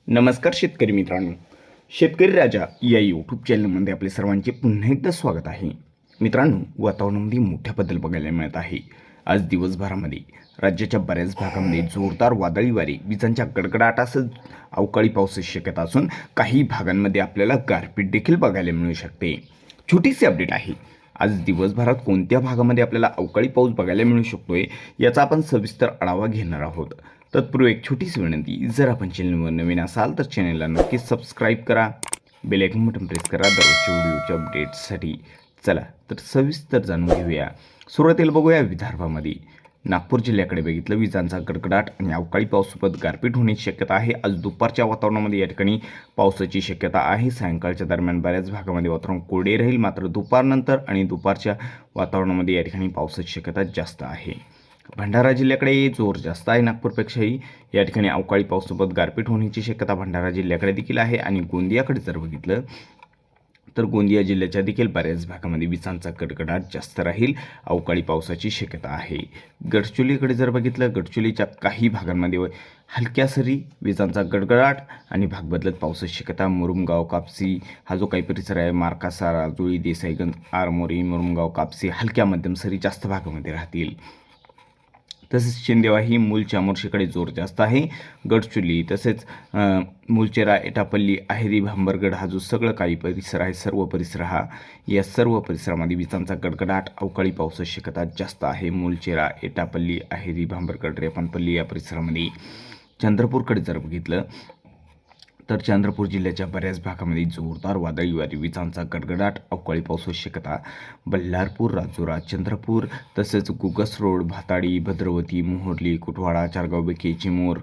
नमस्कार शेतकरी मित्रांनो. शेतकरी राजा या यूट्यूब चॅनलमध्ये आपले सर्वांचे पुन्हा एकदा स्वागत आहे. मित्रांनो, वातावरणामध्ये मोठ्या बदल बघायला मिळत आहे. आज दिवसभरामध्ये राज्याच्या बऱ्याच भागामध्ये जोरदार वादळी वारे, विजांच्या गडगडाटासह अवकाळी पावसाची शक्यता असून काही भागांमध्ये आपल्याला गारपीट देखील बघायला मिळू शकते. छोटीशी अपडेट आहे. आज दिवसभरात कोणत्या भागामध्ये आपल्याला अवकाळी पाऊस बघायला मिळू शकतोय याचा आपण सविस्तर आढावा घेणार आहोत. तत्पूर्वी एक छोटीशी विनंती, जर आपण चॅनलवर नवीन असाल तर चॅनलला नक्कीच सबस्क्राईब करा, बेल आयकॉन बटन प्रेस करा दररोजच्या व्हिडिओच्या अपडेट्ससाठी. चला तर सविस्तर जाणून घेऊया. सुरुवातीला बघूया विदर्भामध्ये. नागपूर जिल्ह्याकडे बघितलं, विजांचा गडगडाट आणि अवकाळी पावसासोबत गारपीट होण्याची शक्यता आहे. आज दुपारच्या वातावरणामध्ये या ठिकाणी पावसाची शक्यता आहे. सायंकाळच्या दरम्यान बऱ्याच भागामध्ये वातावरण कोरडे राहील, मात्र दुपारनंतर आणि दुपारच्या वातावरणामध्ये या ठिकाणी पावसाची शक्यता जास्त आहे. भंडारा जिल्ह्याकडे जोर जास्त आहे नागपूरपेक्षाही. या ठिकाणी अवकाळी पावसासोबत गारपीट होण्याची शक्यता भंडारा जिल्ह्याकडे देखील आहे. आणि गोंदियाकडे जर बघितलं तर गोंदिया जिल्ह्याच्या देखील बऱ्याच भागामध्ये विजांचा गडगडाट जास्त राहील, अवकाळी पावसाची शक्यता आहे. गडचिरोलीकडे जर बघितलं, गडचिरोलीच्या काही भागांमध्ये हलक्या सरी, विजांचा गडगडाट आणि भाग बदलत पावसाची शक्यता. मुरुमगाव, कापसी हा जो काही परिसर आहे, मार्कासा, राजुळी, देसाईगंज, आरमोरी, मुरुमगाव, कापसी हलक्या मध्यम सरी जास्त भागामध्ये राहतील. तसेच शिंदेवाही, मूल, चामोर्शीकडे जोर जास्त आहे. गडचिरोली तसेच मुलचेरा, एटापल्ली, आहेरी, भांबरगड हा जो सगळं काही परिसर आहे, सर्व परिसर या सर्व परिसरामध्ये विजांचा गडगडाट, अवकाळी पावसाची शक्यता जास्त आहे. मुलचेरा, एटापल्ली, आहेरी, भांबरगड, रेपणपल्ली या परिसरामध्ये. चंद्रपूरकडे जर बघितलं तर चंद्रपूर जिल्ह्याच्या बऱ्याच भागामध्ये जोरदार वादळी वारे, विजांचा गडगडाट, अवकाळी पावसाची शक्यता. बल्लारपूर, राजुरा, चंद्रपूर तसेच गुगस रोड, भाताडी, भद्रवती, मोहोर्ली, कुटवाडा, चारगाव बेके, चिमूर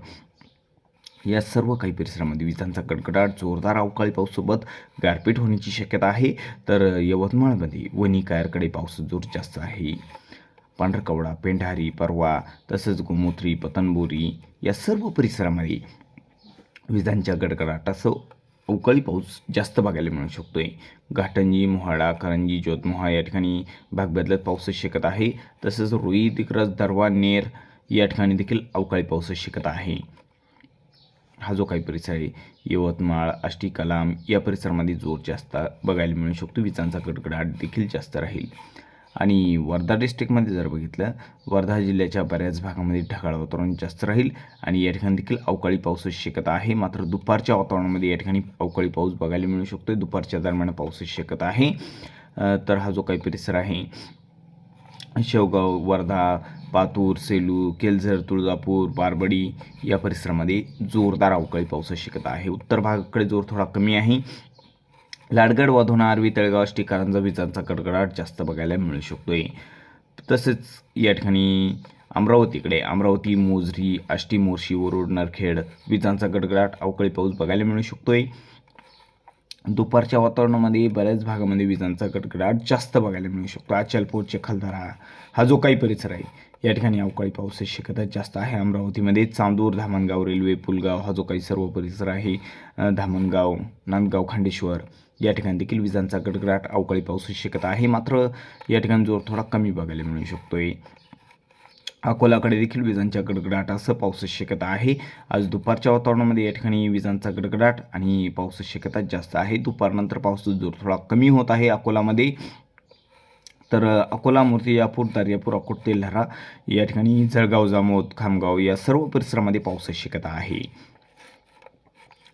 या सर्व काही परिसरामध्ये विजांचा गडगडाट, जोरदार अवकाळी पावसासोबत गारपीट होण्याची शक्यता आहे. तर यवतमाळमध्ये वणी, कायरकडे पावसाचा जोर जास्त आहे. पांढरकवडा, पेंढारी, परवा तसेच गोमूत्री, पतनबोरी या सर्व परिसरामध्ये विजांच्या गडगडाटासह अवकाळी पाऊस जास्त बघायला मिळू शकतोय. घाटंजी, मोहाडा, करंजी, जोतमोहा या ठिकाणी भाग बदलत पावसाची शक्यता आहे. तसेच रुई, दिग्रस, दरवा, नेर या ठिकाणी देखील अवकाळी पावसाची शक्यता आहे. हा जो काही परिसर आहे, यवतमाळ, आष्टी, कलाम या परिसरामध्ये जोर जास्त बघायला मिळू शकतो. विजांचा गडगडाट देखील जास्त राहील. आणि वर्धा डिस्ट्रिक्टमध्ये जर बघितलं, वर्धा जिल्ह्याच्या बऱ्याच भागामध्ये ढगाळ वातावरण जास्त राहील आणि या ठिकाणी देखील अवकाळी पावसाची शक्यता आहे. मात्र दुपारच्या वातावरणामध्ये या ठिकाणी अवकाळी पाऊस बघायला मिळू शकतो. दुपारच्या दरम्यान पावसाची शक्यता आहे. तर हा जो काही परिसर आहे, शेवगाव, वर्धा, पातूर, सेलू, केलझर, तुळजापूर, बारबडी या परिसरामध्ये जोरदार अवकाळी पावसाची शक्यता आहे. उत्तर भागाकडे जोर थोडा कमी आहे. लाडगड, वाधोणा, आर्वी, तळेगाव, आष्टी, कारंजा विजांचा गडगडाट जास्त बघायला मिळू शकतोय. तसेच या ठिकाणी अमरावती, मोझरी, आष्टी, मोर्शी, वरुड, नरखेड विजांचा गडगडाट, अवकाळी पाऊस बघायला मिळू शकतोय. दुपारच्या वातावरणामध्ये बऱ्याच भागामध्ये विजांचा गडगडाट जास्त बघायला मिळू शकतो. अचलपूर, चिखलदरा हा जो काही परिसर आहे, या ठिकाणी अवकाळी पावसाची शक्यता जास्त आहे. अमरावतीमध्ये चांदूर, धामणगाव, रेल्वे, पुलगाव हा जो काही सर्व परिसर आहे, धामणगाव, नांदगाव, खांडेश्वर या ठिकाणी देखील विजांचा गडगडाट, अवकाळी पावसाची शक्यता आहे. मात्र या ठिकाणी जोर थोडा कमी बघायला मिळू शकतोय. अकोलाकडे देखील विजांच्या गडगडाटासह पावसाची शक्यता आहे. आज दुपारच्या वातावरणामध्ये या ठिकाणी विजांचा गडगडाट आणि पावसाची शक्यता जास्त आहे. दुपारनंतर पावसाचा जोर थोडा कमी होत आहे अकोलामध्ये. तर अकोला, मूर्तिजापूर, दर्यापूर, अकोट, तेल्हारा या ठिकाणी, जळगाव, जामोद, खामगाव या सर्व परिसरामध्ये पावसाची शक्यता आहे.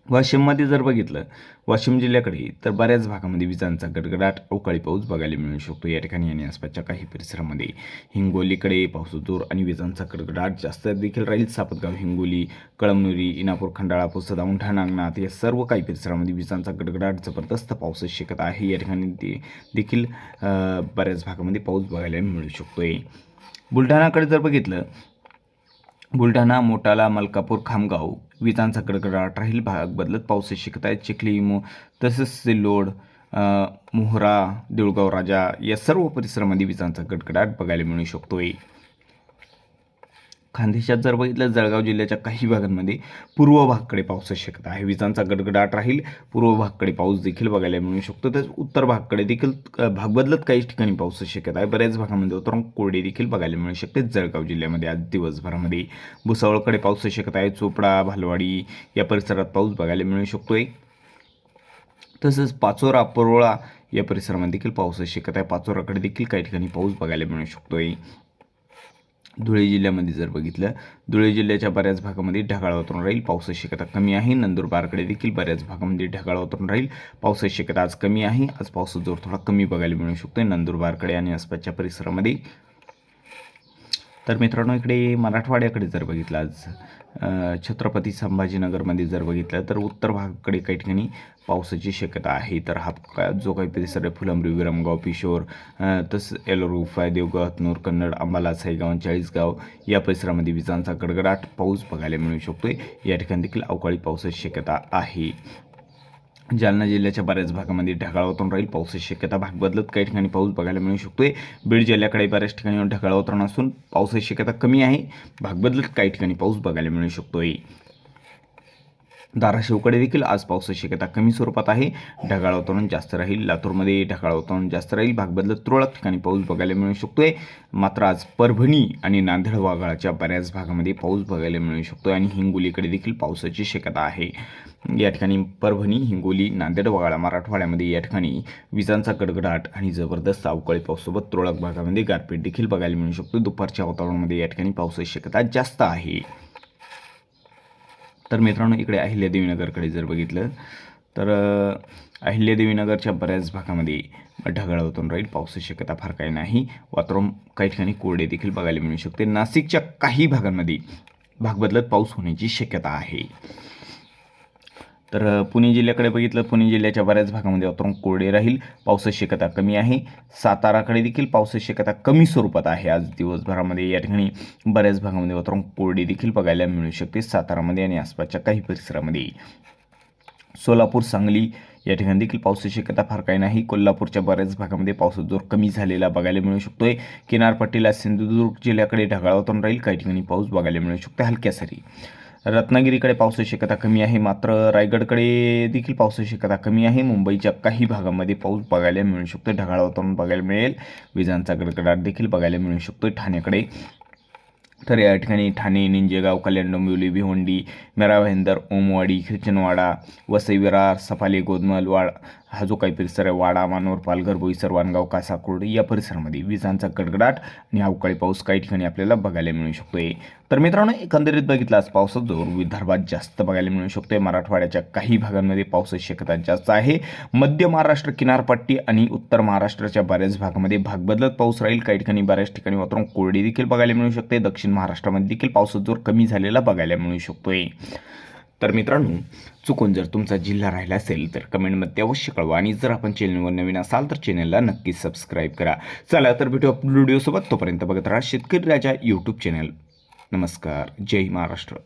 वाशिममध्ये जर बघितलं, वाशिम जिल्ह्याकडे तर बऱ्याच भागामध्ये विजांचा गडगडाट, अवकाळी पाऊस बघायला मिळू शकतो. या ठिकाणी आणि आसपासच्या काही परिसरामध्ये. हिंगोलीकडे पावसाचा जोर आणि विजांचा गडगडाट जास्त देखील राहील. सापतगाव, हिंगोली, कळमनुरी, इनापूर, खंडाळा, पुसद, औंढा, नागनाथ या सर्व काही परिसरामध्ये विजांचा गडगडाट, जबरदस्त पावसाची शक्यता आहे. या ठिकाणी देखील बऱ्याच भागामध्ये पाऊस बघायला मिळू शकतोय. बुलढाणाकडे जर बघितलं, बुलढाणा, मोटाला, मलकापूर, खामगाव विजांचा गडगडाट राहील. भाग बदलत पावसाची शक्यता आहे. चिखली, तसेच सिल्लोड, मोहरा, देऊळगाव राजा या सर्व परिसरामध्ये विजांचा गडगडाट बघायला मिळू शकतोय. खानदेशात जर बघितलं जळगाव जिल्ह्याच्या काही भागांमध्ये पूर्व भागकडे पावसाची शक्यता आहे. विजांचा गडगडाट राहील. पूर्व भागकडे पाऊस देखील बघायला मिळू शकतो. तसेच उत्तर भागकडे देखील भाग बदलत काही ठिकाणी पावसाची शक्यता आहे. बऱ्याच भागामध्ये उतरून कोरडे देखील बघायला मिळू शकते. जळगाव जिल्ह्यामध्ये आज दिवसभरामध्ये भुसावळकडे पावसाची शक्यता आहे. चोपडा भालवाडी या परिसरात पाऊस बघायला मिळू शकतोय. तसंच पाचोरा परोळा या परिसरामध्ये देखील पावसाची शक्यता आहे. पाचोराकडे देखील काही ठिकाणी पाऊस बघायला मिळू शकतोय. धुळे जिल्ह्यामध्ये जर बघितलं धुळे जिल्ह्याच्या बऱ्याच भागामध्ये ढगाळ वातावरण राहील. पावसाची शक्यता कमी आहे. नंदुरबारकडे देखील बऱ्याच भागामध्ये ढगाळ वातावरण राहील. पावसाची शक्यता आज कमी आहे. आज पावसाचा जोर थोडा कमी बघायला मिळू शकतोय नंदुरबारकडे आणि आसपासच्या परिसरामध्ये. तर मित्रांनो इकडे मराठवाड्याकडे जर बघितलं आज छत्रपती संभाजीनगरमध्ये जर बघितलं तर उत्तर भागाकडे काही ठिकाणी पावसाची शक्यता आहे. तर हा जो काही परिसर आहे फुलंब्री विरमगाव पिशोर तसंच एलोरा देवगाव हतनूर कन्नड अंबाला साईगाव चाळीसगाव या परिसरामध्ये विजांचा गडगडाट पाऊस बघायला मिळू शकतोय. या ठिकाणी देखील अवकाळी पावसाची शक्यता आहे. जालना जिल्ह्याच्या बऱ्याच भागामध्ये ढगाळ वातावरण राहील. पावसाची शक्यता भाग बदलत काही ठिकाणी पाऊस बघायला मिळू शकतोय. बीड जिल्ह्याकडे बऱ्याच ठिकाणी ढगाळ वातावरण असून पावसाची शक्यता कमी आहे. भाग बदलत काही ठिकाणी पाऊस बघायला मिळू शकतोय. धाराशिवकडे देखील आज पावसाची शक्यता कमी स्वरूपात आहे. ढगाळ वातावरण जास्त राहील. लातूरमध्ये ढगाळ वातावरण जास्त राहील. भाग बदलत तुरळक ठिकाणी पाऊस बघायला मिळू शकतोय. मात्र आज परभणी आणि नांदेड वाघाळच्या बऱ्याच भागामध्ये पाऊस बघायला मिळू शकतोय आणि हिंगोलीकडे देखील पावसाची शक्यता आहे. या ठिकाणी परभणी हिंगोली नांदेड वाघाळा मराठवाड्यामध्ये या ठिकाणी विजांचा गडगडाट आणि जबरदस्त अवकाळी पावसासोबत तुरळक भागामध्ये गारपीट देखील बघायला मिळू शकतो. दुपारच्या वातावरणामध्ये या ठिकाणी पावसाची शक्यता जास्त आहे. तर मित्रांनो इकडे अहिल्यादेवीनगरकडे जर बघितलं तर अहिल्यादेवीनगरच्या बऱ्याच भागामध्ये ढगाळ वातावरण राहील. पावसाची शक्यता फार काही नाही. वातावरण काही ठिकाणी कोरडे देखील बघायला मिळू शकते. नाशिकच्या काही भागांमध्ये भाग बदलत पाऊस होण्याची शक्यता आहे. तर पुणे जिल्ह्याकडे बघितलं पुणे जिल्ह्याच्या बऱ्याच भागामध्ये वातावरण कोरडे राहील. पावसाची शक्यता कमी आहे. साताराकडे देखील पावसाची शक्यता कमी स्वरूपात आहे. आज दिवसभरामध्ये या ठिकाणी बऱ्याच भागामध्ये वातावरण कोरडे देखील बघायला मिळू शकते सातारामध्ये आणि आसपासच्या काही परिसरामध्ये. सोलापूर सांगली या ठिकाणी देखील पावसाची शक्यता फार काही नाही. कोल्हापूरच्या बऱ्याच भागामध्ये पावसाचा जोर कमी झालेला बघायला मिळू शकतोय. किनारपट्टीला सिंधुदुर्ग जिल्ह्याकडे ढगाळ वातावरण राहील. काही ठिकाणी पाऊस बघायला मिळू शकतो हलक्या सरी. रत्नागिरीकडे पावसाची शक्यता कमी आहे. मात्र रायगडकडे देखील पावसाची शक्यता कमी आहे. मुंबईच्या काही भागामध्ये पाऊस बघायला मिळू शकतो. ढगाळ वातावरण बघायला मिळेल. विजांचा गडगडाट देखील बघायला मिळू शकतो ठाण्याकडे. तर या ठिकाणी ठाणे निंजेगाव कल्याण डोंबिवली भिवंडी मेरा भाईंदर ओमवाडी ख्रिश्चनवाडा वसई विरार सफाले गोदमल हा जो काही परिसर आहे वाडा मानोर पालघर बोईसर वानगाव कासाकोड या परिसरामध्ये विजांचा गडगडाट आणि अवकाळी पाऊस काही ठिकाणी आपल्याला बघायला मिळू शकतोय. तर मित्रांनो एकंदरीत बघितलं आज पावसाचा जोर विदर्भात जास्त बघायला मिळू शकतोय. मराठवाड्याच्या काही भागांमध्ये पावसाची शक्यता जास्त आहे. मध्य महाराष्ट्र किनारपट्टी आणि उत्तर महाराष्ट्राच्या बऱ्याच भागामध्ये भाग बदलत पाऊस राहील. काही ठिकाणी बऱ्याच ठिकाणी वातावरण कोरडे देखील बघायला मिळू शकते. दक्षिण महाराष्ट्रामध्ये देखील पावसाचा जोर कमी झालेला बघायला मिळू शकतोय. तर मित्रांनो चुकून जर तुमचा जिल्हा राहिला असेल तर कमेंटमध्ये अवश्य कळवा आणि जर आपण चॅनलवर नवीन असाल तर चॅनलला नक्कीच सबस्क्राईब करा. चला तर भेटू व्हिडिओसोबत. तोपर्यंत बघत राहा शेतकरी राजा यूट्यूब चॅनल. नमस्कार. जय महाराष्ट्र.